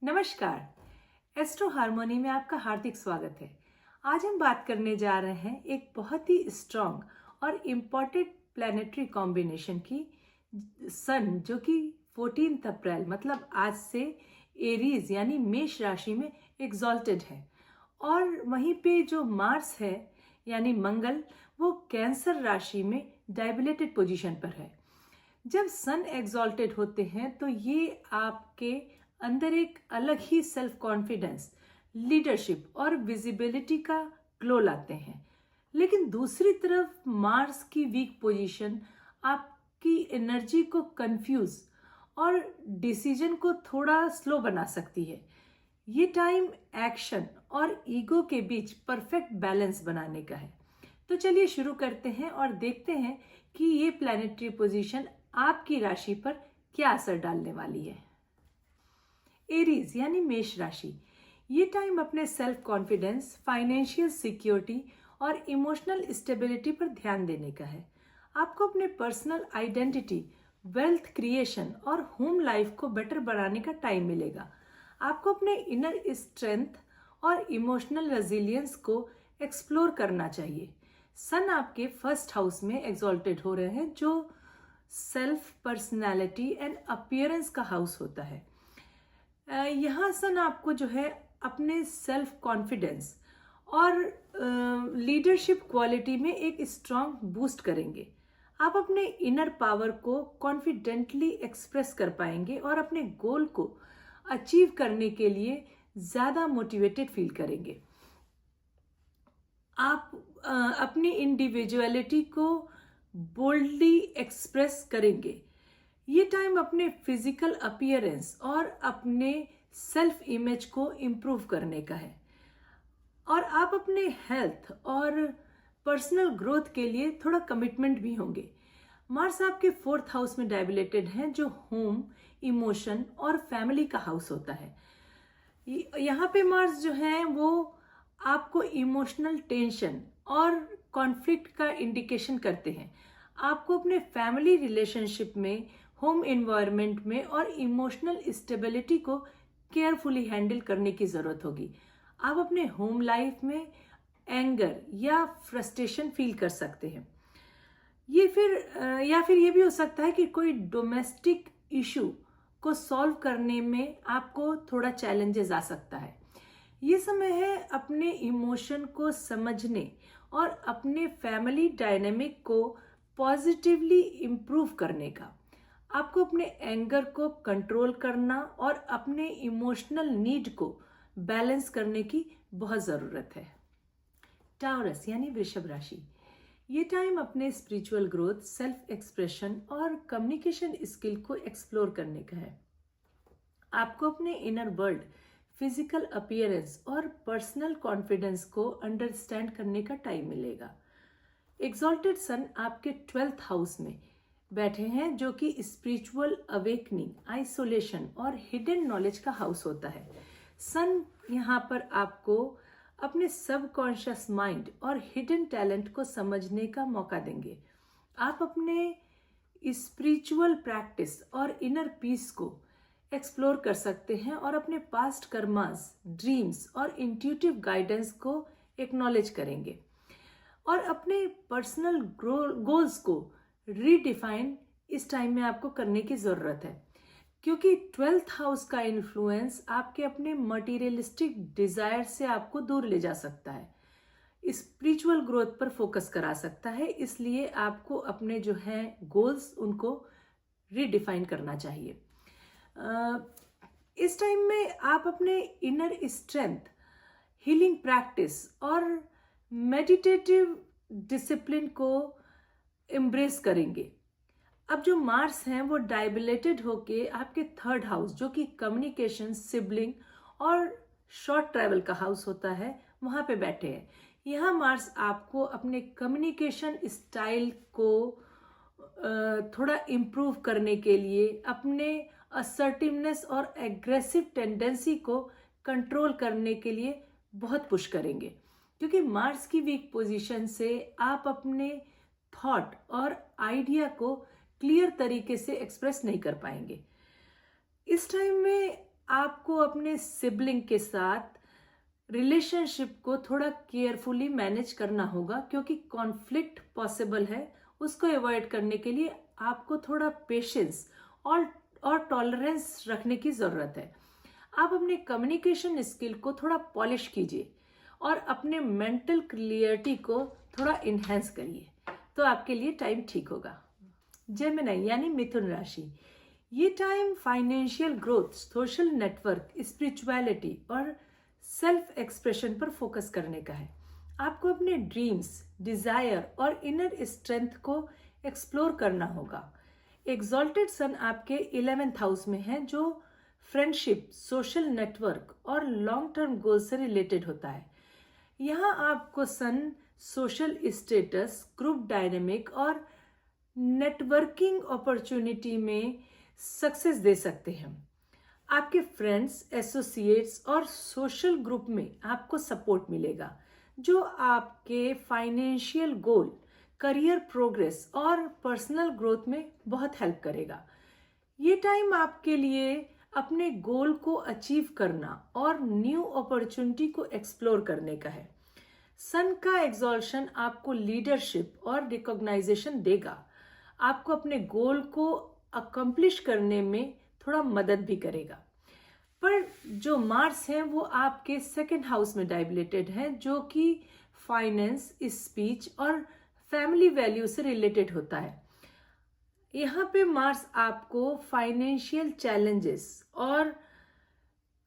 नमस्कार। Astro harmony में आपका हार्दिक स्वागत है। आज हम बात करने जा रहे हैं एक बहुत ही स्ट्रॉन्ग और इम्पॉर्टेंट प्लैनेटरी कॉम्बिनेशन की। सन जो कि 14 अप्रैल मतलब आज से एरीज यानी मेष राशि में एग्जॉल्टेड है, और वहीं पे जो मार्स है यानी मंगल, वो कैंसर राशि में डायबिलेटेड पोजीशन पर है। जब सन एग्जॉल्टेड होते हैं तो ये आपके अंदर एक अलग ही सेल्फ कॉन्फिडेंस, लीडरशिप और विजिबिलिटी का ग्लो लाते हैं। लेकिन दूसरी तरफ मार्स की वीक पोजीशन आपकी एनर्जी को कंफ्यूज और डिसीजन को थोड़ा स्लो बना सकती है। ये टाइम एक्शन और ईगो के बीच परफेक्ट बैलेंस बनाने का है। तो चलिए शुरू करते हैं और देखते हैं कि ये प्लैनेटरी पोजीशन आपकी राशि पर क्या असर डालने वाली है। एरीज यानी मेष राशि, ये टाइम अपने सेल्फ कॉन्फिडेंस, फाइनेंशियल सिक्योरिटी और इमोशनल स्टेबिलिटी पर ध्यान देने का है। आपको अपने पर्सनल आइडेंटिटी, वेल्थ क्रिएशन और होम लाइफ को बेटर बनाने का टाइम मिलेगा। आपको अपने इनर स्ट्रेंथ और इमोशनल रेजिलियंस को एक्सप्लोर करना चाहिए। सन आपके फर्स्ट हाउस में एग्जॉल्टेड हो रहे हैं, जो सेल्फ, पर्सनैलिटी एंड अपीयरेंस का हाउस होता है। यहाँ सन आपको जो है अपने सेल्फ कॉन्फिडेंस और लीडरशिप क्वालिटी में एक स्ट्रांग बूस्ट करेंगे। आप अपने इनर पावर को कॉन्फिडेंटली एक्सप्रेस कर पाएंगे और अपने गोल को अचीव करने के लिए ज़्यादा मोटिवेटेड फील करेंगे। आप अपनी इंडिविजुअलिटी को बोल्डली एक्सप्रेस करेंगे। ये टाइम अपने फिजिकल अपीयरेंस और अपने सेल्फ इमेज को इम्प्रूव करने का है, और आप अपने हेल्थ और पर्सनल ग्रोथ के लिए थोड़ा कमिटमेंट भी होंगे। मार्स आपके फोर्थ हाउस में डायबिलेटेड है, जो होम, इमोशन और फैमिली का हाउस होता है। यहाँ पे मार्स जो है वो आपको इमोशनल टेंशन और कॉन्फ्लिक्ट का इंडिकेशन करते हैं। आपको अपने फैमिली रिलेशनशिप में, होम एनवायरनमेंट में और इमोशनल स्टेबिलिटी को केयरफुली हैंडल करने की ज़रूरत होगी। आप अपने होम लाइफ में एंगर या फ्रस्ट्रेशन फील कर सकते हैं। ये फिर ये भी हो सकता है कि कोई डोमेस्टिक इशू को सॉल्व करने में आपको थोड़ा चैलेंजेस आ सकता है। ये समय है अपने इमोशन को समझने और अपने फैमिली डायनेमिक को पॉजिटिवली इम्प्रूव करने का। आपको अपने एंगर को कंट्रोल करना और अपने इमोशनल नीड को बैलेंस करने की बहुत ज़रूरत है। टाउरस यानी वृषभ राशि, ये टाइम अपने स्पिरिचुअल ग्रोथ, सेल्फ एक्सप्रेशन और कम्युनिकेशन स्किल को एक्सप्लोर करने का है। आपको अपने इनर वर्ल्ड, फिजिकल अपीयरेंस और पर्सनल कॉन्फिडेंस को अंडरस्टैंड करने का टाइम मिलेगा। एग्जॉल्टेड सन आपके 12th हाउस में बैठे हैं, जो कि स्पिरिचुअल अवेकनिंग, आइसोलेशन और हिडन नॉलेज का हाउस होता है। सन यहाँ पर आपको अपने सबकॉन्शियस माइंड और हिडन टैलेंट को समझने का मौका देंगे। आप अपने स्पिरिचुअल प्रैक्टिस और इनर पीस को एक्सप्लोर कर सकते हैं और अपने पास्ट कर्मास, ड्रीम्स और इंट्यूटिव गाइडेंस को एक्नॉलेज करेंगे, और अपने पर्सनल गोल्स को रीडिफाइन इस टाइम में आपको करने की ज़रूरत है, क्योंकि 12th हाउस का इन्फ्लुएंस आपके अपने मटीरियलिस्टिक डिज़ायर से आपको दूर ले जा सकता है, स्पिरिचुअल ग्रोथ पर फोकस करा सकता है। इसलिए आपको अपने जो हैं गोल्स, उनको रीडिफाइन करना चाहिए। इस टाइम में आप अपने इनर स्ट्रेंथ, हीलिंग प्रैक्टिस और मेडिटेटिव डिसिप्लिन को एम्ब्रेस करेंगे। अब जो मार्स हैं वो डायबिलेटेड होके आपके 3rd हाउस, जो कि कम्युनिकेशन, सिबलिंग और शॉर्ट ट्रैवल का हाउस होता है, वहाँ पे बैठे हैं। यहाँ मार्स आपको अपने कम्युनिकेशन स्टाइल को थोड़ा इम्प्रूव करने के लिए, अपने असर्टिवनेस और एग्रेसिव टेंडेंसी को कंट्रोल करने के लिए बहुत पुश करेंगे, क्योंकि मार्स की वीक पोजीशन से आप अपने थॉट और आइडिया को क्लियर तरीके से एक्सप्रेस नहीं कर पाएंगे। इस टाइम में आप आपको अपने सिबलिंग के साथ रिलेशनशिप को थोड़ा केयरफुली मैनेज करना होगा, क्योंकि कॉन्फ्लिक्ट पॉसिबल है। उसको अवॉइड करने के लिए आपको थोड़ा पेशेंस और टॉलरेंस रखने की ज़रूरत है। आप अपने कम्युनिकेशन स्किल को थोड़ा पॉलिश कीजिए और अपने मेंटल क्लियरिटी को थोड़ा इन्हेंस करिए, तो आपके लिए टाइम ठीक होगा। जेमिनी यानी मिथुन राशि, ये time financial growth, social network, spirituality और सेल्फ एक्सप्रेशन पर फोकस करने का है। आपको अपने ड्रीम्स, डिजायर और इनर स्ट्रेंथ को एक्सप्लोर करना होगा। एग्जॉल्टेड सन आपके 11th हाउस में है, जो फ्रेंडशिप, सोशल नेटवर्क और लॉन्ग टर्म गोल से रिलेटेड होता है। यहाँ आपको सन सोशल स्टेटस, ग्रुप डायनेमिक और नेटवर्किंग अपॉर्चुनिटी में सक्सेस दे सकते हैं। आपके फ्रेंड्स, एसोसिएट्स और सोशल ग्रुप में आपको सपोर्ट मिलेगा, जो आपके फाइनेंशियल गोल, करियर प्रोग्रेस और पर्सनल ग्रोथ में बहुत हेल्प करेगा। ये टाइम आपके लिए अपने गोल को अचीव करना और न्यू अपॉर्चुनिटी को एक्सप्लोर करने का है। सन का एग्जॉल्शन आपको लीडरशिप और रिकॉग्नाइजेशन देगा, आपको अपने गोल को अकम्प्लिश करने में थोड़ा मदद भी करेगा। पर जो मार्स है वो आपके 2nd हाउस में डायबिलेटेड है, जो कि फाइनेंस, स्पीच और फैमिली वैल्यू से रिलेटेड होता है। यहाँ पे मार्स आपको फाइनेंशियल चैलेंजेस और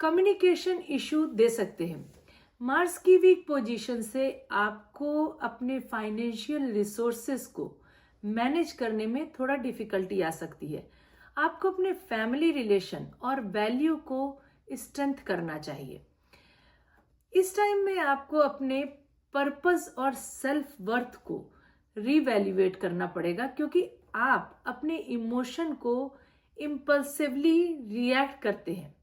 कम्युनिकेशन इशू दे सकते हैं। मार्स की वीक पोजीशन से आपको अपने फाइनेंशियल रिसोर्सेस को मैनेज करने में थोड़ा डिफिकल्टी आ सकती है। आपको अपने फैमिली रिलेशन और वैल्यू को स्ट्रेंथ करना चाहिए। इस टाइम में आपको अपने पर्पस और सेल्फ वर्थ को रीवैल्यूएट करना पड़ेगा, क्योंकि आप अपने इमोशन को इम्पल्सिवली रिएक्ट करते हैं।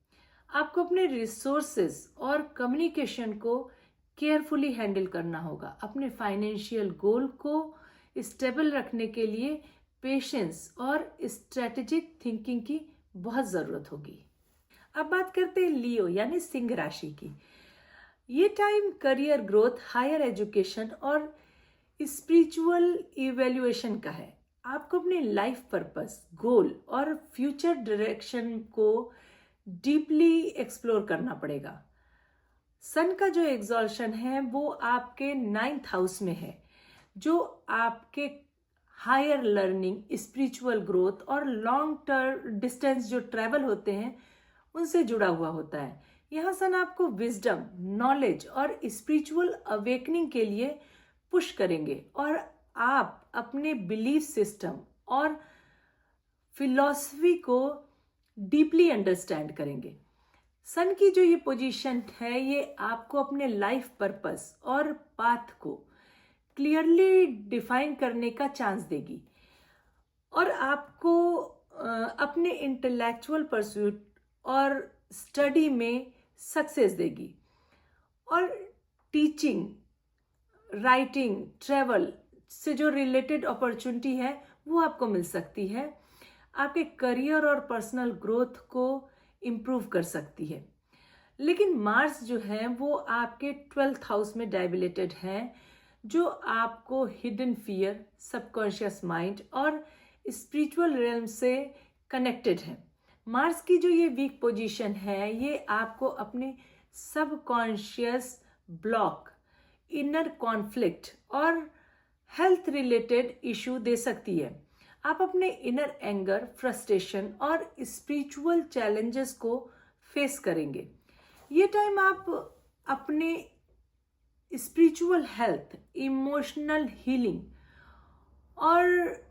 आपको अपने रिसोर्सेज और कम्युनिकेशन को केयरफुली हैंडल करना होगा। अपने फाइनेंशियल गोल को स्टेबल रखने के लिए पेशेंस और स्ट्रेटेजिक थिंकिंग की बहुत ज़रूरत होगी। अब बात करते हैं लियो यानी सिंह राशि की। ये time career growth, higher education और स्पिरिचुअल इवैल्यूएशन का है। आपको अपने लाइफ पर्पस, गोल और फ्यूचर डायरेक्शन को डीपली एक्सप्लोर करना पड़ेगा। सन का जो एग्जॉल्शन है वो आपके 9th हाउस में है, जो आपके हायर लर्निंग, स्पिरिचुअल ग्रोथ और लॉन्ग टर्म डिस्टेंस जो ट्रैवल होते हैं उनसे जुड़ा हुआ होता है। यहाँ सन आपको विजडम, नॉलेज और स्पिरिचुअल अवेकनिंग के लिए पुश करेंगे और आप अपने बिलीफ सिस्टम और फिलॉसफी को डीपली अंडरस्टैंड करेंगे। सन की जो ये पोजीशन है ये आपको अपने लाइफ पर्पस और पाथ को क्लियरली डिफाइन करने का चांस देगी और आपको अपने इंटेलेक्चुअल परस्यूट और स्टडी में सक्सेस देगी। और टीचिंग, राइटिंग, ट्रैवल से जो रिलेटेड अपॉर्चुनिटी है वो आपको मिल सकती है। आपके करियर और पर्सनल ग्रोथ को इम्प्रूव कर सकती है। लेकिन मार्स जो है वो आपके 12th हाउस में डायबिलेटेड है, जो आपको हिडन फियर, सबकॉन्शियस माइंड और स्पिरिचुअल रियल्म से कनेक्टेड है। मार्स की जो ये वीक पोजीशन है ये आपको अपने सबकॉन्शियस ब्लॉक, इनर कॉन्फ्लिक्ट और हेल्थ रिलेटेड इशू दे सकती है। आप अपने इनर एंगर, फ्रस्ट्रेशन और स्पिरिचुअल चैलेंजेस को फेस करेंगे। ये टाइम आप अपने स्पिरिचुअल हेल्थ, इमोशनल हीलिंग और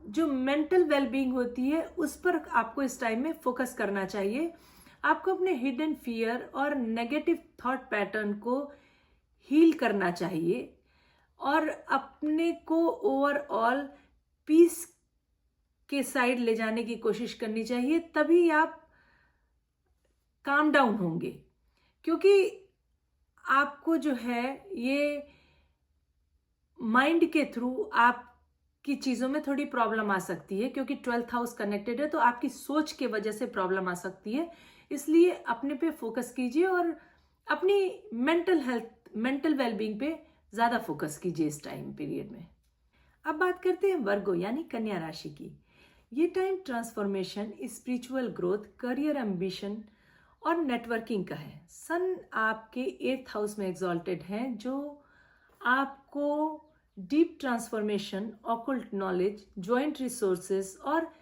जो मेंटल वेलबींग होती है उस पर आपको इस टाइम में फोकस करना चाहिए। आपको अपने हिडन फियर और नेगेटिव थॉट पैटर्न को हील करना चाहिए और अपने को ओवरऑल पीस के साइड ले जाने की कोशिश करनी चाहिए, तभी आप काम डाउन होंगे। क्योंकि आपको जो है ये माइंड के थ्रू आपकी चीज़ों में थोड़ी प्रॉब्लम आ सकती है, क्योंकि 12th हाउस कनेक्टेड है तो आपकी सोच के वजह से प्रॉब्लम आ सकती है। इसलिए अपने पे फोकस कीजिए और अपनी मेंटल वेलबींग पे ज़्यादा फोकस कीजिए इस टाइम पीरियड में। अब बात करते हैं वर्गो यानी कन्या राशि की। ये time transformation, spiritual growth, career ambition और नेटवर्किंग का है। सन आपके 8th हाउस में एग्जॉल्टेड हैं, जो आपको deep transformation, occult knowledge, joint resources और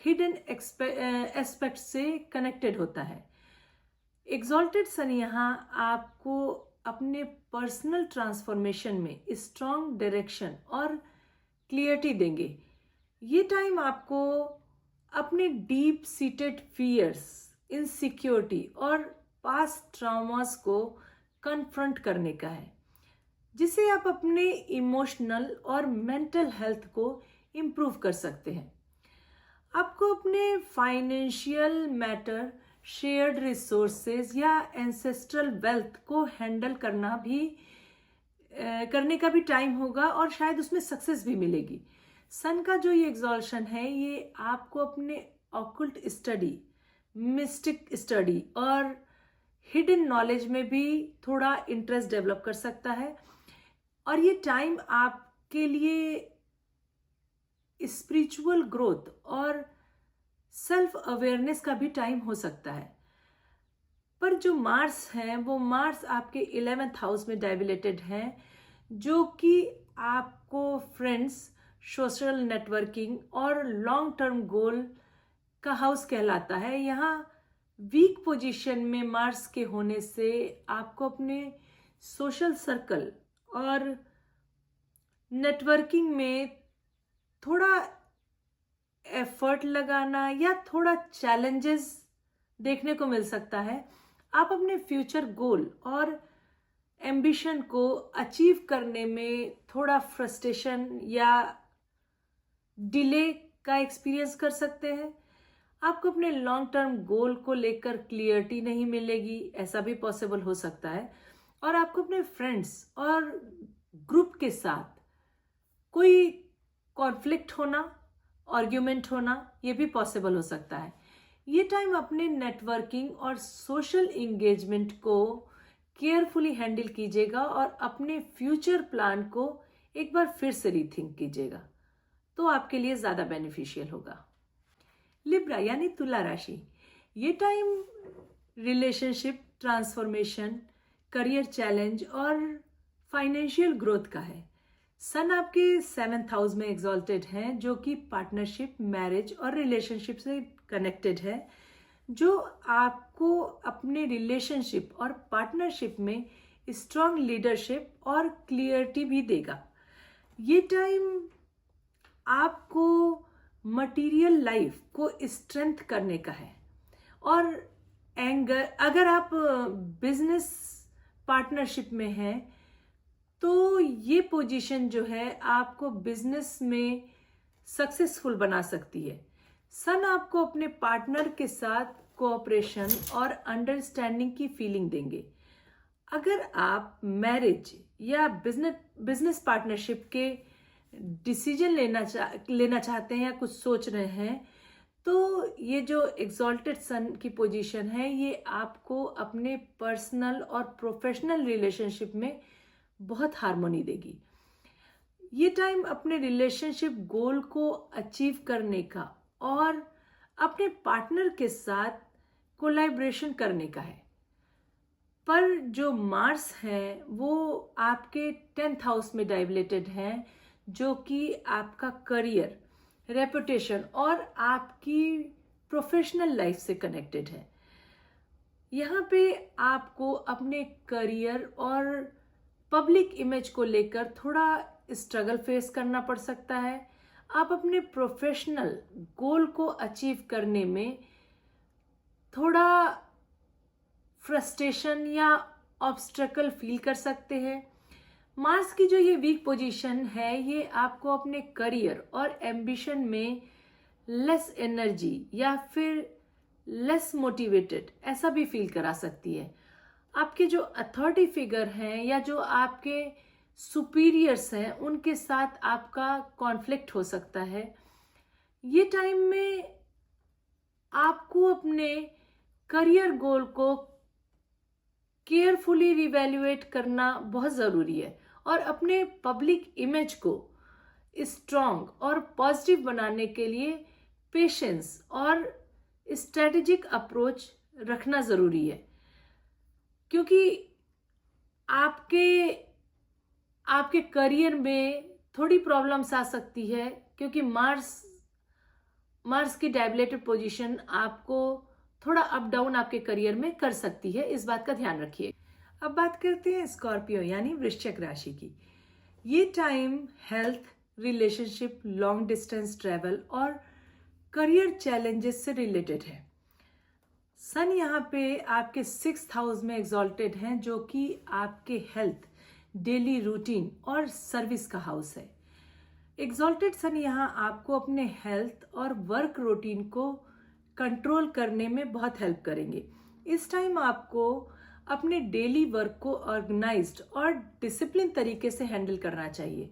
हिडन एस्पेक्ट से कनेक्टेड होता है। एग्जॉल्टेड सन यहाँ आपको अपने पर्सनल ट्रांसफॉर्मेशन में स्ट्रॉन्ग डायरेक्शन और क्लियरिटी देंगे। ये टाइम आपको अपने डीप सीटेड फियर्स, इनसिक्योरिटी और पास्ट ट्रॉमास को कन्फ्रंट करने का है, जिससे आप अपने इमोशनल और मेंटल हेल्थ को इम्प्रूव कर सकते हैं। आपको अपने फाइनेंशियल मैटर, शेयर्ड रिसोर्सेज या एंसेस्ट्रल वेल्थ को हैंडल करने का भी टाइम होगा और शायद उसमें सक्सेस भी मिलेगी। सन का जो ये एग्जॉल्शन है, ये आपको अपने ऑकल्ट स्टडी, मिस्टिक स्टडी और हिडन नॉलेज में भी थोड़ा इंटरेस्ट डेवलप कर सकता है। और ये टाइम आपके लिए स्पिरिचुअल ग्रोथ और सेल्फ अवेयरनेस का भी टाइम हो सकता है। पर जो मार्स हैं, वो मार्स आपके 11th हाउस में डाइविलेटेड हैं, जो कि आपको फ्रेंड्स, सोशल नेटवर्किंग और लॉन्ग टर्म गोल का हाउस कहलाता है। यहाँ वीक पोजीशन में मार्स के होने से आपको अपने सोशल सर्कल और नेटवर्किंग में थोड़ा एफर्ट लगाना या थोड़ा चैलेंजेस देखने को मिल सकता है। आप अपने फ्यूचर गोल और एम्बिशन को अचीव करने में थोड़ा फ्रस्ट्रेशन या डिले का एक्सपीरियंस कर सकते हैं। आपको अपने लॉन्ग टर्म गोल को लेकर क्लियरिटी नहीं मिलेगी, ऐसा भी पॉसिबल हो सकता है। और आपको अपने फ्रेंड्स और ग्रुप के साथ कोई कॉन्फ्लिक्ट होना, आर्ग्यूमेंट होना, ये भी पॉसिबल हो सकता है। ये टाइम अपने नेटवर्किंग और सोशल इंगेजमेंट को केयरफुली हैंडल कीजिएगा और अपने फ्यूचर प्लान को एक बार फिर से रीथिंक कीजिएगा, तो आपके लिए ज़्यादा बेनिफिशियल होगा। लिब्रा यानी तुला राशि, ये time relationship, transformation, career challenge और फाइनेंशियल ग्रोथ का है। सन आपके 7th हाउस में एग्जॉल्टेड हैं, जो कि पार्टनरशिप, मैरिज और रिलेशनशिप से कनेक्टेड है, जो आपको अपने रिलेशनशिप और पार्टनरशिप में स्ट्रॉन्ग लीडरशिप और क्लियरिटी भी देगा। ये टाइम आपको मटेरियल लाइफ को स्ट्रेंथ करने का है। और अगर आप बिजनेस पार्टनरशिप में हैं, तो ये पोजीशन जो है आपको बिजनेस में सक्सेसफुल बना सकती है। सन आपको अपने पार्टनर के साथ कोऑपरेशन और अंडरस्टैंडिंग की फीलिंग देंगे। अगर आप मैरिज या बिजनेस पार्टनरशिप के डिसीजन लेना चाहते हैं या कुछ सोच रहे हैं, तो ये जो एग्जॉल्टेड सन की पोजीशन है, ये आपको अपने पर्सनल और प्रोफेशनल रिलेशनशिप में बहुत हार्मोनी देगी। ये टाइम अपने रिलेशनशिप गोल को अचीव करने का और अपने पार्टनर के साथ कोलैबोरेशन करने का है। पर जो मार्स है, वो आपके 10th हाउस में डाइविलेटेड हैं, जो कि आपका करियर, रेपुटेशन और आपकी प्रोफेशनल लाइफ से कनेक्टेड है। यहाँ पे आपको अपने करियर और पब्लिक इमेज को लेकर थोड़ा स्ट्रगल फेस करना पड़ सकता है। आप अपने प्रोफेशनल गोल को अचीव करने में थोड़ा फ्रस्ट्रेशन या ऑब्स्टेकल फील कर सकते हैं। मार्स की जो ये वीक पोजीशन है, ये आपको अपने करियर और एम्बिशन में लेस एनर्जी या फिर लेस मोटिवेटेड ऐसा भी फील करा सकती है। आपके जो अथॉरिटी फिगर हैं या जो आपके सुपीरियर्स हैं, उनके साथ आपका कॉन्फ्लिक्ट हो सकता है। ये टाइम में आपको अपने करियर गोल को केयरफुली रिवैल्यूएट करना बहुत ज़रूरी है और अपने पब्लिक इमेज को स्ट्रॉन्ग और पॉजिटिव बनाने के लिए पेशेंस और स्ट्रेटेजिक अप्रोच रखना ज़रूरी है, क्योंकि आपके आपके करियर में थोड़ी प्रॉब्लम्स आ सकती है, क्योंकि मार्स की डायबिलेटेड पोजीशन आपको थोड़ा अप डाउन आपके करियर में कर सकती है, इस बात का ध्यान रखिए। अब बात करते हैं स्कॉर्पियो यानी वृश्चिक राशि की। ये time health, relationship, long distance travel और करियर चैलेंजेस से रिलेटेड है। सन यहाँ पे आपके 6th हाउस में एग्जॉल्टेड हैं, जो कि आपके हेल्थ, डेली रूटीन और सर्विस का हाउस है। एग्जॉल्टेड सन यहाँ आपको अपने हेल्थ और वर्क रूटीन को कंट्रोल करने में बहुत हेल्प करेंगे। इस टाइम आपको अपने डेली वर्क को ऑर्गेनाइज्ड और डिसिप्लिन तरीके से हैंडल करना चाहिए।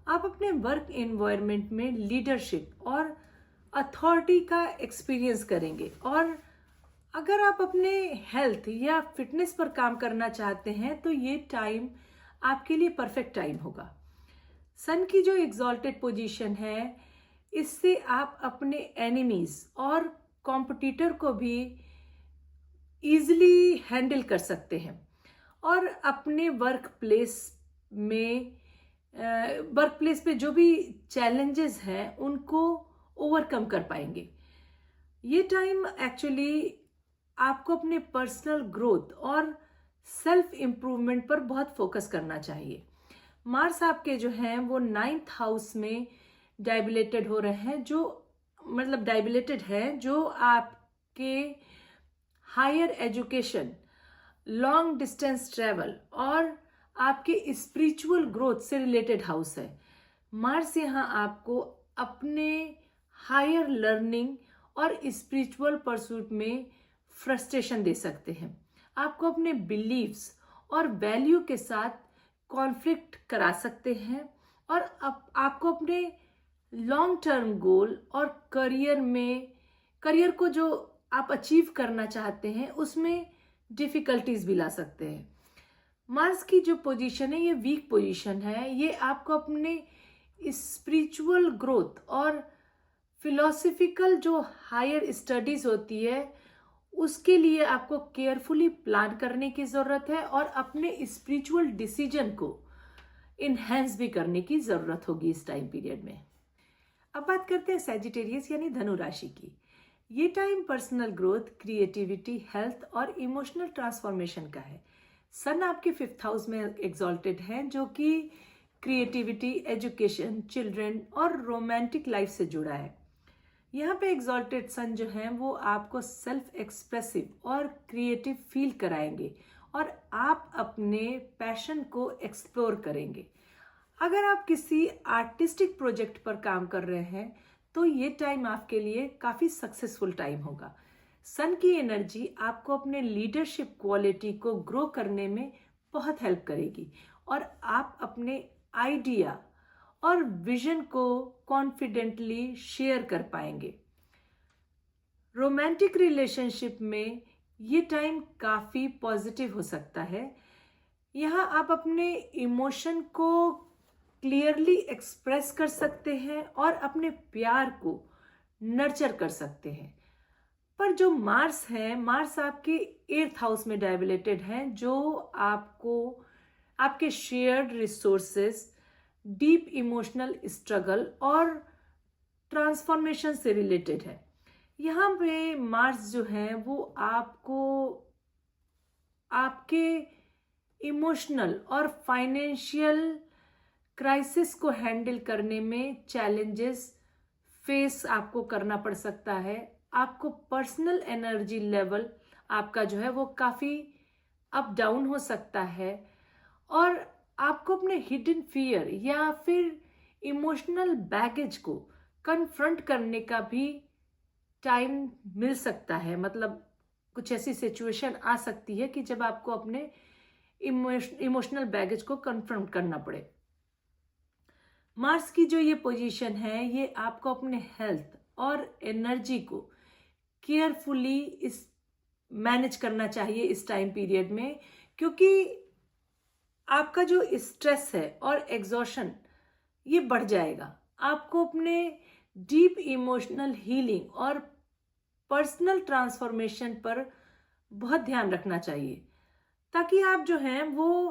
आप अपने वर्क एनवायरनमेंट में लीडरशिप और अथॉरिटी का एक्सपीरियंस करेंगे, और अगर आप अपने हेल्थ या फिटनेस पर काम करना चाहते हैं तो ये टाइम आपके लिए परफेक्ट टाइम होगा। सन की जो एग्जॉल्टेड पोजीशन है, इससे आप अपने एनिमीज और कॉम्पिटिटर को भी इजीली हैंडल कर सकते हैं और अपने वर्क प्लेस पे जो भी चैलेंजेस हैं उनको ओवरकम कर पाएंगे। ये टाइम एक्चुअली आपको अपने पर्सनल ग्रोथ और सेल्फ इम्प्रूवमेंट पर बहुत फोकस करना चाहिए। मार्स आपके जो हैं वो 9th हाउस में डायबिलेटेड हो रहे हैं, डायबिलेटेड है, जो आपके higher education, long distance travel और आपके स्पिरिचुअल ग्रोथ से रिलेटेड हाउस है। मार्स यहाँ आपको अपने हायर लर्निंग और स्पिरिचुअल परसूट में फ्रस्ट्रेशन दे सकते हैं। आपको अपने बिलीव्स और वैल्यू के साथ कॉन्फ्लिक्ट करा सकते हैं और आपको अपने लॉन्ग टर्म गोल और करियर को जो आप अचीव करना चाहते हैं उसमें डिफिकल्टीज भी ला सकते हैं। मार्स की जो पोजीशन है ये वीक पोजीशन है। ये आपको अपने स्पिरिचुअल ग्रोथ और फिलोसफिकल जो हायर स्टडीज होती है उसके लिए आपको केयरफुली प्लान करने की ज़रूरत है और अपने स्पिरिचुअल डिसीजन को इन्हेंस भी करने की ज़रूरत होगी इस टाइम पीरियड में। अब बात करते हैं सैजिटेरियस यानी धनु राशि की। ये time personal growth, creativity, health और इमोशनल ट्रांसफॉर्मेशन का है। सन आपके 5th हाउस में एग्जॉल्टेड हैं, जो कि क्रिएटिविटी, एजुकेशन, चिल्ड्रन और रोमांटिक लाइफ से जुड़ा है। यहाँ पे एग्जॉल्टेड सन जो हैं वो आपको सेल्फ एक्सप्रेसिव और क्रिएटिव फील कराएंगे और आप अपने पैशन को एक्सप्लोर करेंगे। अगर आप किसी आर्टिस्टिक प्रोजेक्ट पर काम कर रहे हैं तो ये टाइम आपके लिए काफ़ी सक्सेसफुल टाइम होगा। सन की एनर्जी आपको अपने लीडरशिप क्वालिटी को ग्रो करने में बहुत हेल्प करेगी और आप अपने आइडिया और विजन को कॉन्फिडेंटली शेयर कर पाएंगे। रोमांटिक रिलेशनशिप में ये टाइम काफ़ी पॉजिटिव हो सकता है। यहाँ आप अपने इमोशन को क्लियरली एक्सप्रेस कर सकते हैं और अपने प्यार को नर्चर कर सकते हैं। पर जो मार्स है, मार्स आपके 8th हाउस में डायबिलेटेड हैं, जो आपको आपके shared resources, deep emotional struggle और ट्रांसफॉर्मेशन से रिलेटेड है। यहाँ पे मार्स जो है वो आपको आपके इमोशनल और फाइनेंशियल क्राइसिस को हैंडल करने में चैलेंजेस फेस आपको करना पड़ सकता है। आपको पर्सनल एनर्जी लेवल आपका जो है वो काफ़ी अप डाउन हो सकता है और आपको अपने हिडन फियर या फिर इमोशनल बैगेज को कन्फ्रंट करने का भी टाइम मिल सकता है। मतलब कुछ ऐसी सिचुएशन आ सकती है कि जब आपको अपने इमोशनल बैगेज को कन्फ्रंट करना पड़े। मार्स की जो ये पोजीशन है ये आपको अपने हेल्थ और एनर्जी को केयरफुली मैनेज करना चाहिए इस टाइम पीरियड में, क्योंकि आपका जो स्ट्रेस है और एग्जॉशन ये बढ़ जाएगा। आपको अपने डीप इमोशनल हीलिंग और पर्सनल ट्रांसफॉर्मेशन पर बहुत ध्यान रखना चाहिए, ताकि आप जो हैं वो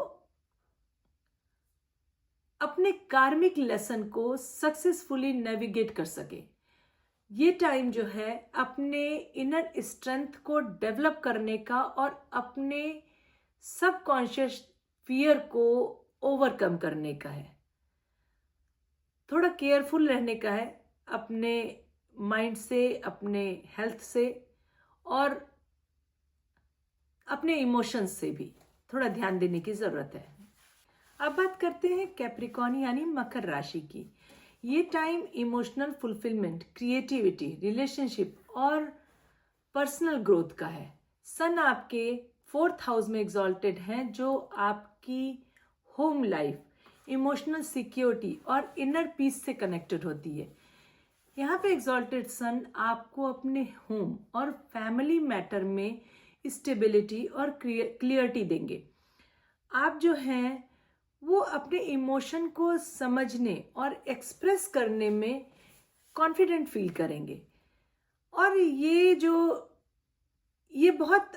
अपने कार्मिक लेसन को सक्सेसफुली नेविगेट कर सके। ये टाइम जो है अपने इनर स्ट्रेंथ को डेवलप करने का और अपने सबकॉन्शियस फियर को ओवरकम करने का है। थोड़ा केयरफुल रहने का है अपने माइंड से, अपने हेल्थ से और अपने इमोशंस से भी थोड़ा ध्यान देने की ज़रूरत है। अब बात करते हैं कैप्रिकॉर्न यानी मकर राशि की। ये time emotional fulfilment, creativity, relationship और पर्सनल ग्रोथ का है। सन आपके 4th हाउस में एग्जॉल्टेड हैं, जो आपकी होम लाइफ, इमोशनल सिक्योरिटी और इनर पीस से कनेक्टेड होती है। यहाँ पे एग्जॉल्टेड सन आपको अपने होम और फैमिली मैटर में स्टेबिलिटी और क्लियरिटी देंगे। आप जो हैं वो अपने इमोशन को समझने और एक्सप्रेस करने में कॉन्फिडेंट फील करेंगे। और ये बहुत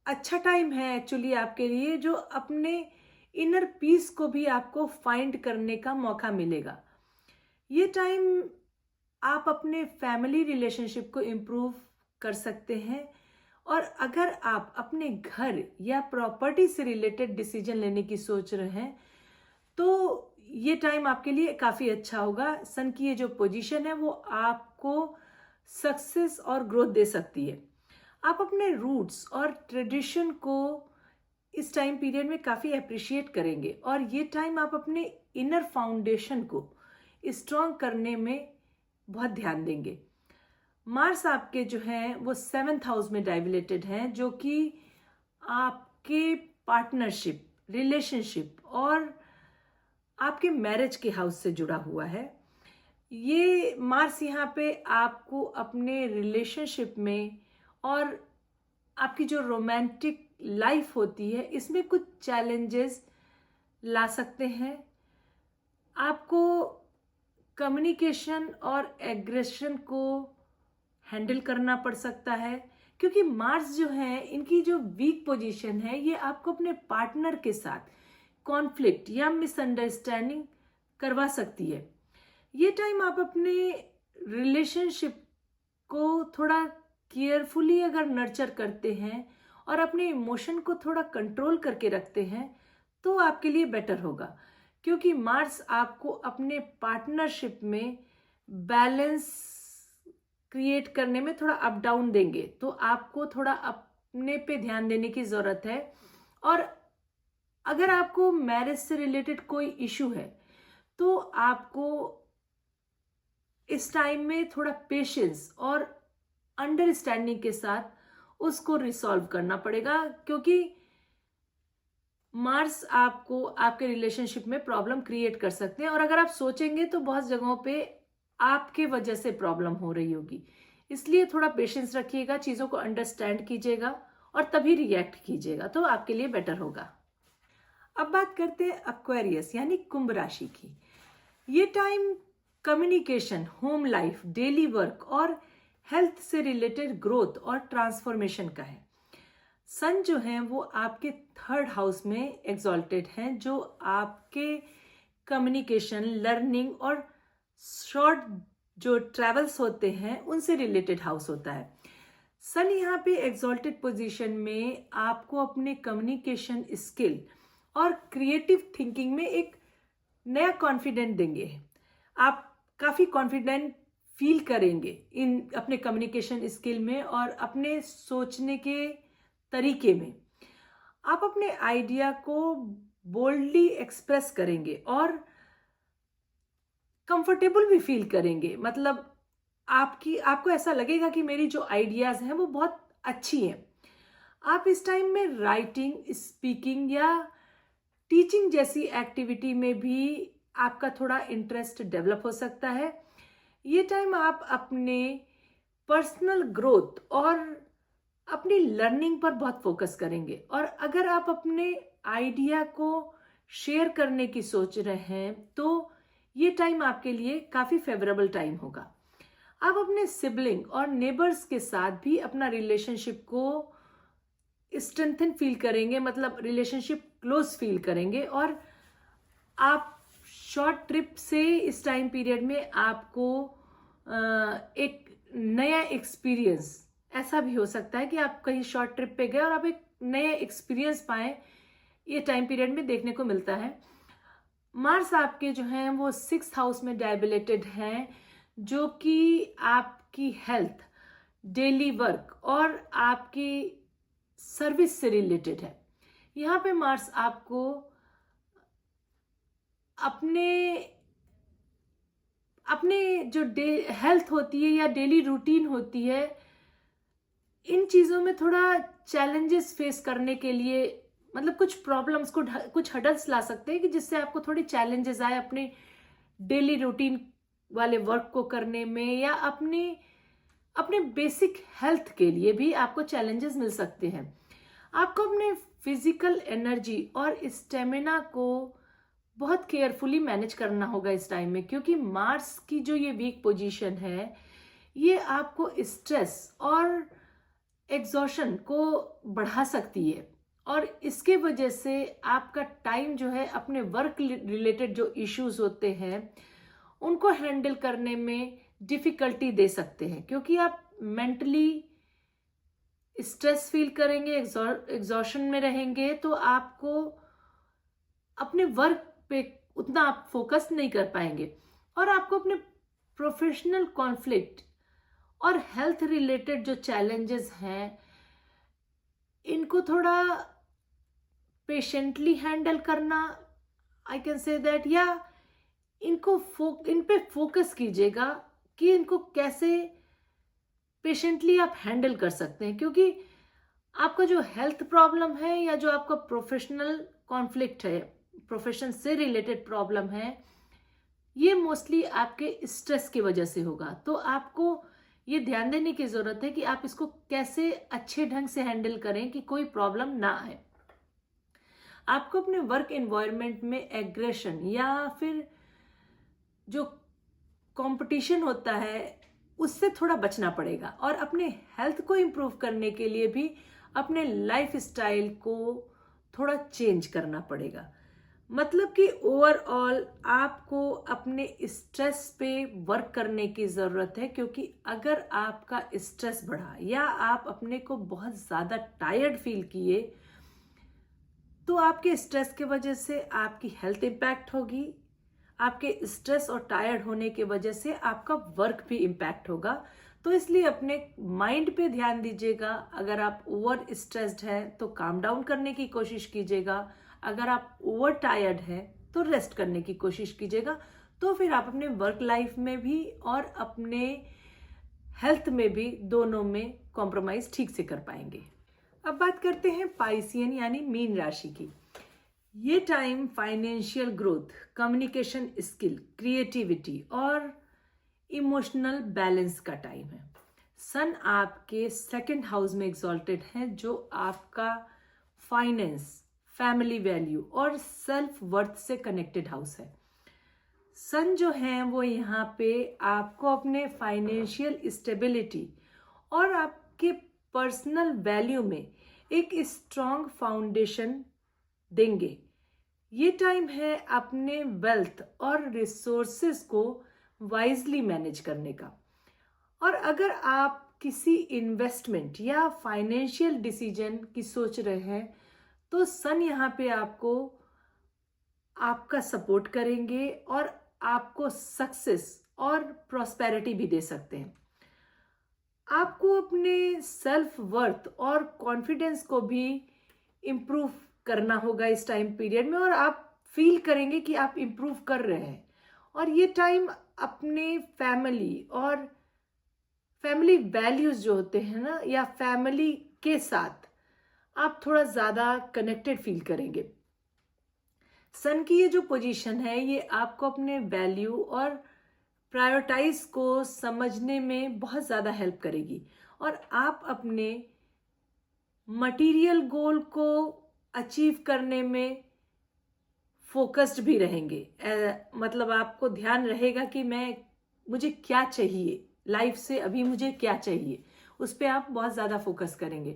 अच्छा टाइम है एक्चुअली आपके लिए, जो अपने इनर पीस को भी आपको फाइंड करने का मौका मिलेगा। ये टाइम आप अपने फैमिली रिलेशनशिप को इम्प्रूव कर सकते हैं, और अगर आप अपने घर या प्रॉपर्टी से रिलेटेड डिसीजन लेने की सोच रहे हैं तो ये टाइम आपके लिए काफ़ी अच्छा होगा। सन की ये जो पोजीशन है वो आपको सक्सेस और ग्रोथ दे सकती है। आप अपने रूट्स और ट्रेडिशन को इस टाइम पीरियड में काफ़ी अप्रिशिएट करेंगे, और ये टाइम आप अपने इनर फाउंडेशन को स्ट्रॉन्ग करने में बहुत ध्यान देंगे। मार्स आपके जो हैं वो 7th हाउस में डाइवलेटेड हैं, जो कि आपके पार्टनरशिप, रिलेशनशिप और आपके मैरिज के हाउस से जुड़ा हुआ है। ये मार्स यहाँ पे आपको अपने रिलेशनशिप में और आपकी जो रोमांटिक लाइफ होती है इसमें कुछ चैलेंजेस ला सकते हैं। आपको कम्युनिकेशन और एग्रेशन को हैंडल करना पड़ सकता है, क्योंकि मार्स जो है इनकी जो वीक पोजीशन है ये आपको अपने पार्टनर के साथ कॉन्फ्लिक्ट या मिसअंडरस्टैंडिंग करवा सकती है। ये टाइम आप अपने रिलेशनशिप को थोड़ा केयरफुली अगर नर्चर करते हैं और अपने इमोशन को थोड़ा कंट्रोल करके रखते हैं तो आपके लिए बेटर होगा, क्योंकि मार्स आपको अपने पार्टनरशिप में बैलेंस क्रिएट करने में थोड़ा अप डाउन देंगे। तो आपको थोड़ा अपने पे ध्यान देने की ज़रूरत है। और अगर आपको मैरिज से रिलेटेड कोई इशू है तो आपको इस टाइम में थोड़ा पेशेंस और अंडरस्टैंडिंग के साथ उसको रिसॉल्व करना पड़ेगा, क्योंकि मार्स आपको आपके रिलेशनशिप में प्रॉब्लम क्रिएट कर सकते हैं। और अगर आप सोचेंगे तो बहुत जगहों पे आपके वजह से प्रॉब्लम हो रही होगी, इसलिए थोड़ा पेशेंस रखिएगा, चीज़ों को अंडरस्टैंड कीजिएगा और तभी रिएक्ट कीजिएगा, तो आपके लिए बेटर होगा। अब बात करते हैं एक्वेरियस यानी कुंभ राशि की। ये time communication, home life, daily work और हेल्थ से रिलेटेड ग्रोथ और ट्रांसफॉर्मेशन का है। सन जो हैं वो आपके 3rd हाउस में एग्जॉल्टेड हैं, जो आपके कम्युनिकेशन, लर्निंग और शॉर्ट जो ट्रैवल्स होते हैं उनसे रिलेटेड हाउस होता है। सन यहाँ पे एग्जॉल्टेड पोजीशन में आपको अपने कम्युनिकेशन स्किल और क्रिएटिव थिंकिंग में एक नया कॉन्फिडेंट देंगे। आप काफ़ी कॉन्फिडेंट फील करेंगे इन अपने कम्युनिकेशन स्किल में और अपने सोचने के तरीके में। आप अपने आइडिया को बोल्डली एक्सप्रेस करेंगे और कंफर्टेबल भी फील करेंगे। मतलब आपको ऐसा लगेगा कि मेरी जो आइडियाज़ हैं वो बहुत अच्छी हैं। आप इस टाइम में राइटिंग, स्पीकिंग या टीचिंग जैसी एक्टिविटी में भी आपका थोड़ा इंटरेस्ट डेवलप हो सकता है। ये टाइम आप अपने पर्सनल ग्रोथ और अपनी लर्निंग पर बहुत फोकस करेंगे। और अगर आप अपने आइडिया को शेयर करने की सोच रहे हैं तो ये टाइम आपके लिए काफी फेवरेबल टाइम होगा। आप अपने सिबलिंग और नेबर्स के साथ भी अपना रिलेशनशिप को स्ट्रेंथन फील करेंगे, मतलब रिलेशनशिप क्लोज फील करेंगे। और आप शॉर्ट ट्रिप से इस टाइम पीरियड में आपको एक नया एक्सपीरियंस, ऐसा भी हो सकता है कि आप कहीं शॉर्ट ट्रिप पे गए और आप एक नया एक्सपीरियंस पाएं, ये टाइम पीरियड में देखने को मिलता है। मार्स आपके जो हैं वो 6th हाउस में डायबिलेटेड हैं, जो कि आपकी हेल्थ, डेली वर्क और आपकी सर्विस से रिलेटेड है। यहाँ पे मार्स आपको अपने अपने जो हेल्थ होती है या डेली रूटीन होती है, इन चीज़ों में थोड़ा चैलेंजेस फेस करने के लिए, मतलब कुछ प्रॉब्लम्स को, कुछ हडल्स ला सकते हैं कि जिससे आपको थोड़ी चैलेंजेस आए अपने डेली रूटीन वाले वर्क को करने में, या अपने बेसिक हेल्थ के लिए भी आपको चैलेंजेस मिल सकते हैं। आपको अपने फिजिकल एनर्जी और स्टेमिना को बहुत केयरफुली मैनेज करना होगा इस टाइम में, क्योंकि मार्स की जो ये वीक पोजीशन है ये आपको स्ट्रेस और एग्जॉशन को बढ़ा सकती है। और इसके वजह से आपका टाइम जो है अपने वर्क रिलेटेड जो इश्यूज होते हैं उनको हैंडल करने में डिफिकल्टी दे सकते हैं, क्योंकि आप मेंटली स्ट्रेस फील करेंगे, एग्जॉशन में रहेंगे, तो आपको अपने वर्क पे उतना आप फोकस नहीं कर पाएंगे। और आपको अपने प्रोफेशनल कॉन्फ्लिक्ट और हेल्थ रिलेटेड जो चैलेंजेस हैं इनको थोड़ा पेशेंटली हैंडल करना, आई कैन से दैट, या इन पे फोकस कीजिएगा कि इनको कैसे पेशेंटली आप हैंडल कर सकते हैं। क्योंकि आपका जो हेल्थ प्रॉब्लम है या जो आपका प्रोफेशनल कॉन्फ्लिक्ट है, प्रोफेशन से रिलेटेड प्रॉब्लम है, ये मोस्टली आपके स्ट्रेस की वजह से होगा। तो आपको ये ध्यान देने की जरूरत है कि आप इसको कैसे अच्छे ढंग से हैंडल करें कि कोई प्रॉब्लम ना आए। आपको अपने वर्क एनवायरनमेंट में एग्रेशन या फिर जो कंपटीशन होता है उससे थोड़ा बचना पड़ेगा। और अपने हेल्थ को इम्प्रूव करने के लिए भी अपने लाइफ स्टाइल को थोड़ा चेंज करना पड़ेगा। मतलब कि ओवरऑल आपको अपने स्ट्रेस पे वर्क करने की ज़रूरत है, क्योंकि अगर आपका स्ट्रेस बढ़ा या आप अपने को बहुत ज़्यादा टायर्ड फील किए तो आपके स्ट्रेस की वजह से आपकी हेल्थ इम्पैक्ट होगी, आपके स्ट्रेस और टायर्ड होने की वजह से आपका वर्क भी इम्पैक्ट होगा। तो इसलिए अपने माइंड पे ध्यान दीजिएगा। अगर आप ओवर स्ट्रेस्ड हैं तो काम डाउन करने की कोशिश कीजिएगा, अगर आप ओवर टायर्ड हैं तो रेस्ट करने की कोशिश कीजिएगा। तो फिर आप अपने वर्क लाइफ में भी और अपने हेल्थ में भी दोनों में कॉम्प्रोमाइज ठीक से कर पाएंगे। अब बात करते हैं पाइसियन यानी मीन राशि की। ये time financial growth, communication skill, creativity और इमोशनल बैलेंस का टाइम है। सन आपके 2nd हाउस में एग्जॉल्टेड है, जो आपका फाइनेंस, फैमिली वैल्यू और सेल्फ वर्थ से कनेक्टेड हाउस है। सन जो है वो यहाँ पे आपको अपने फाइनेंशियल स्टेबिलिटी और आपके पर्सनल वैल्यू में एक स्ट्रॉन्ग फाउंडेशन देंगे। ये टाइम है अपने वेल्थ और रिसोर्सेज को वाइजली मैनेज करने का। और अगर आप किसी इन्वेस्टमेंट या फाइनेंशियल डिसीजन की सोच रहे हैं तो सन यहाँ पे आपका सपोर्ट करेंगे और आपको सक्सेस और प्रॉस्पेरिटी भी दे सकते हैं। आपको अपने सेल्फ वर्थ और कॉन्फिडेंस को भी इम्प्रूव करना होगा इस टाइम पीरियड में, और आप फील करेंगे कि आप इम्प्रूव कर रहे हैं। और ये टाइम अपने फैमिली वैल्यूज जो होते हैं ना, या फैमिली के साथ आप थोड़ा ज़्यादा कनेक्टेड फील करेंगे। सन की ये जो पोजीशन है ये आपको अपने वैल्यू और प्रायोरिटाइज को समझने में बहुत ज़्यादा हेल्प करेगी, और आप अपने मटेरियल गोल को अचीव करने में फोकस्ड भी रहेंगे। मतलब आपको ध्यान रहेगा कि मुझे क्या चाहिए लाइफ से, अभी मुझे क्या चाहिए, उस पर आप बहुत ज़्यादा फोकस करेंगे।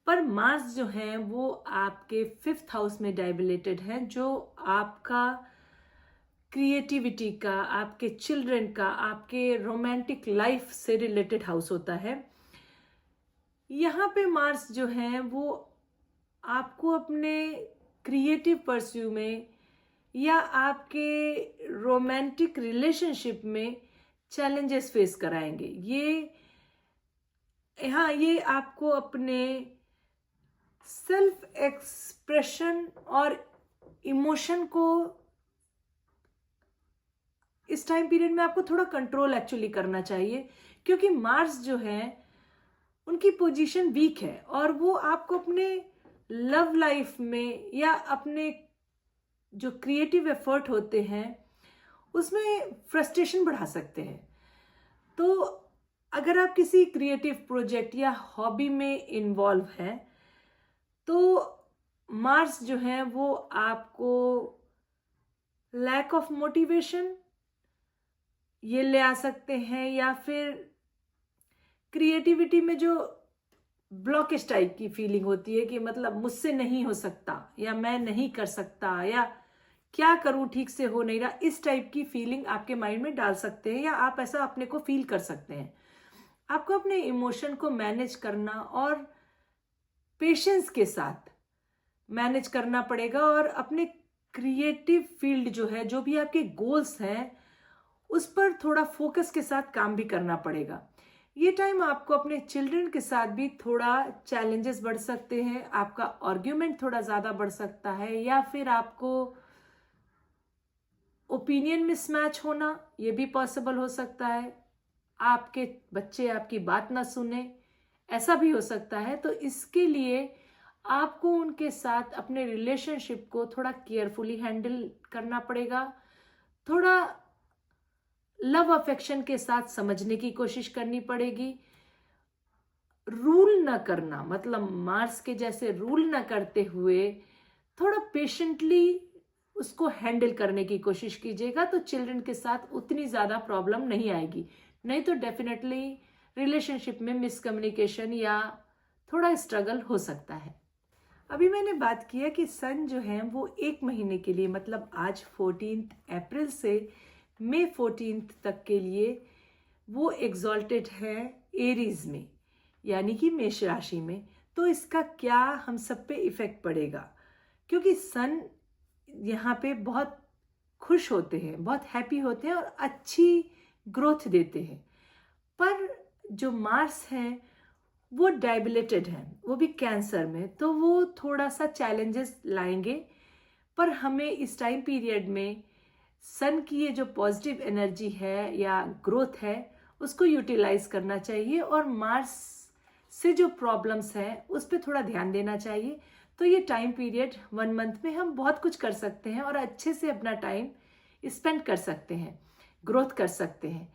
पर मार्स जो है वो आपके 5th हाउस में डायबिलेटेड है, जो आपका क्रिएटिविटी का, आपके चिल्ड्रन का, आपके रोमांटिक लाइफ से रिलेटेड हाउस होता है। यहाँ पे मार्स जो है वो आपको अपने क्रिएटिव परस्यू में या आपके रोमांटिक रिलेशनशिप में चैलेंजेस फेस कराएंगे। ये आपको अपने सेल्फ एक्सप्रेशन और इमोशन को इस टाइम पीरियड में आपको थोड़ा कंट्रोल एक्चुअली करना चाहिए, क्योंकि मार्स जो है उनकी पोजीशन वीक है और वो आपको अपने लव लाइफ में या अपने जो क्रिएटिव एफर्ट होते हैं उसमें फ्रस्ट्रेशन बढ़ा सकते हैं। तो अगर आप किसी क्रिएटिव प्रोजेक्ट या हॉबी में इन्वॉल्व हैं तो मार्स जो है वो आपको लैक ऑफ मोटिवेशन ये ले आ सकते हैं, या फिर क्रिएटिविटी में जो ब्लॉकेज टाइप की फीलिंग होती है कि मतलब मुझसे नहीं हो सकता, या मैं नहीं कर सकता, या क्या करूं ठीक से हो नहीं रहा, इस टाइप की फीलिंग आपके माइंड में डाल सकते हैं, या आप ऐसा अपने को फील कर सकते हैं। आपको अपने इमोशन को मैनेज करना और पेशेंस के साथ मैनेज करना पड़ेगा, और अपने क्रिएटिव फील्ड जो है, जो भी आपके गोल्स हैं, उस पर थोड़ा फोकस के साथ काम भी करना पड़ेगा। ये टाइम आपको अपने चिल्ड्रन के साथ भी थोड़ा चैलेंजेस बढ़ सकते हैं, आपका आर्ग्यूमेंट थोड़ा ज़्यादा बढ़ सकता है, या फिर आपको ओपिनियन मिसमैच होना ये भी पॉसिबल हो सकता है। आपके बच्चे आपकी बात ना सुने, ऐसा भी हो सकता है। तो इसके लिए आपको उनके साथ अपने रिलेशनशिप को थोड़ा केयरफुली हैंडल करना पड़ेगा, थोड़ा लव अफेक्शन के साथ समझने की कोशिश करनी पड़ेगी। रूल न करना, मतलब मार्स के जैसे रूल न करते हुए थोड़ा पेशेंटली उसको हैंडल करने की कोशिश कीजिएगा, तो चिल्ड्रन के साथ उतनी ज़्यादा प्रॉब्लम नहीं आएगी। नहीं तो डेफिनेटली रिलेशनशिप में मिसकम्युनिकेशन या थोड़ा स्ट्रगल हो सकता है। अभी मैंने बात किया कि सन जो है वो 1 महीने के लिए, मतलब आज 14 अप्रैल से मई 14 तक के लिए वो एग्जॉल्टेड है एरीज में, यानी कि मेष राशि में। तो इसका क्या हम सब पे इफेक्ट पड़ेगा, क्योंकि सन यहाँ पे बहुत खुश होते हैं, बहुत हैप्पी होते हैं और अच्छी ग्रोथ देते हैं। पर जो मार्स हैं वो डायबिलेटेड हैं, वो भी कैंसर में, तो वो थोड़ा सा चैलेंजेस लाएंगे। पर हमें इस टाइम पीरियड में सन की ये जो पॉजिटिव एनर्जी है या ग्रोथ है उसको यूटिलाइज करना चाहिए, और मार्स से जो प्रॉब्लम्स हैं उस पर थोड़ा ध्यान देना चाहिए। तो ये टाइम पीरियड 1 मंथ में हम बहुत कुछ कर सकते हैं और अच्छे से अपना टाइम स्पेंड कर सकते हैं, ग्रोथ कर सकते हैं।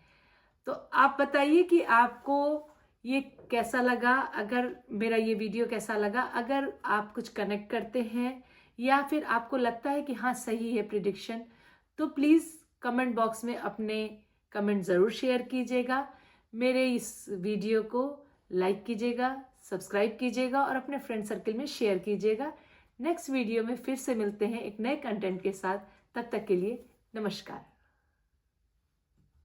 तो आप बताइए कि आपको ये कैसा लगा, अगर मेरा ये वीडियो कैसा लगा, अगर आप कुछ कनेक्ट करते हैं या फिर आपको लगता है कि हाँ सही है प्रिडिक्शन, तो प्लीज़ कमेंट बॉक्स में अपने कमेंट ज़रूर शेयर कीजिएगा। मेरे इस वीडियो को लाइक कीजिएगा, सब्सक्राइब कीजिएगा और अपने फ्रेंड सर्कल में शेयर कीजिएगा। नेक्स्ट वीडियो में फिर से मिलते हैं एक नए कंटेंट के साथ। तब तक के लिए नमस्कार।